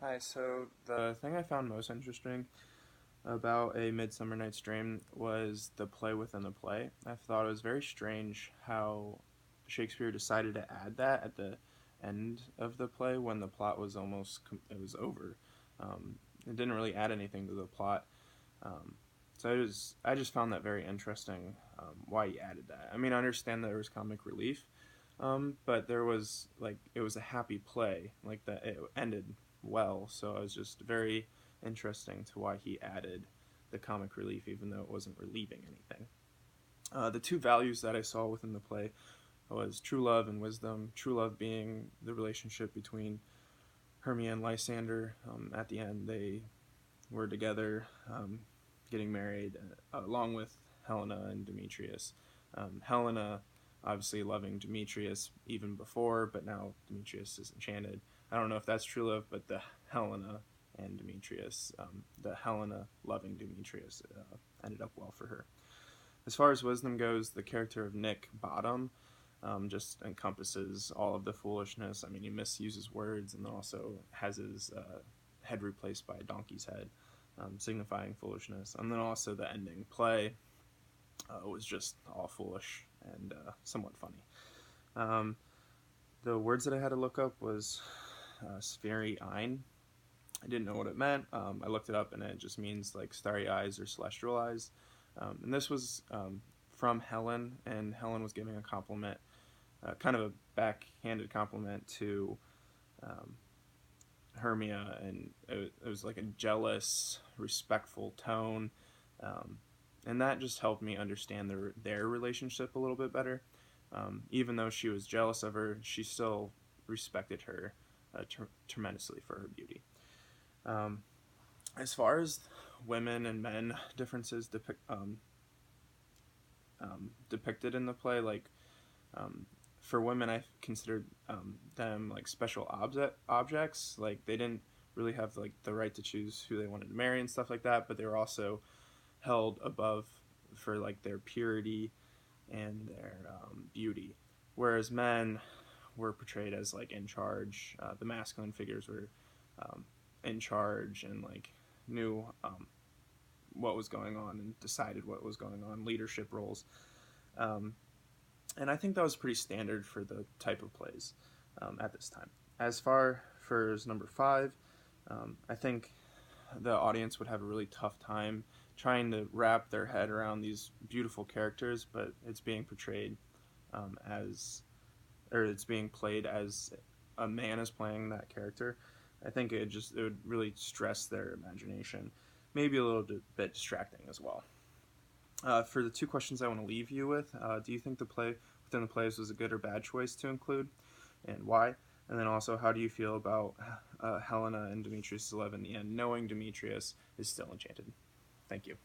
Hi, so the thing I found most interesting about A Midsummer Night's Dream was the play within the play. I thought it was very strange how Shakespeare decided to add that at the end of the play when the plot was it was over. It didn't really add anything to the plot. Um, I just found that very interesting, why he added that. I mean, I understand that there was comic relief, but there was like it was a happy play, like that it ended well. So it was just very interesting to why he added the comic relief, even though it wasn't relieving anything. The two values that I saw within the play was true love and wisdom. True love being the relationship between Hermia and Lysander. At the end, they were together, getting married, along with Helena and Demetrius. Helena obviously loving Demetrius even before, but now Demetrius is enchanted. I don't know if that's true love, but the Helena and Demetrius, the Helena loving Demetrius, ended up well for her. As far as wisdom goes, the character of Nick Bottom just encompasses all of the foolishness. I mean, he misuses words and then also has his head replaced by a donkey's head, signifying foolishness. And then also the ending play was just all foolish and somewhat funny. Um, the words that I had to look up was Spheri Ein. I didn't know what it meant. I looked it up and it just means like starry eyes or celestial eyes. And this was from Helen, and Helen was giving a compliment, kind of a backhanded compliment to um, Hermia, and it was like a jealous, respectful tone, um, and that just helped me understand their relationship a little bit better. Even though she was jealous of her, she still respected her tremendously for her beauty. Um, as far as women and men differences depicted in the play, like um, for women, I considered them like special objects. Like they didn't really have like the right to choose who they wanted to marry and stuff like that, but they were also held above for like their purity and their beauty. Whereas men were portrayed as like in charge. The masculine figures were um, in charge and like knew what was going on and decided what was going on, leadership roles. Um, and I think that was pretty standard for the type of plays at this time. As far for as number five, I think the audience would have a really tough time trying to wrap their head around these beautiful characters, but it's being portrayed as, or it's being played as a man is playing that character. I think it would really stress their imagination, maybe a little bit distracting as well. For the two questions I want to leave you with, do you think the play within the plays was a good or bad choice to include, and why? And then also, how do you feel about Helena and Demetrius' love in the end, knowing Demetrius is still enchanted? Thank you.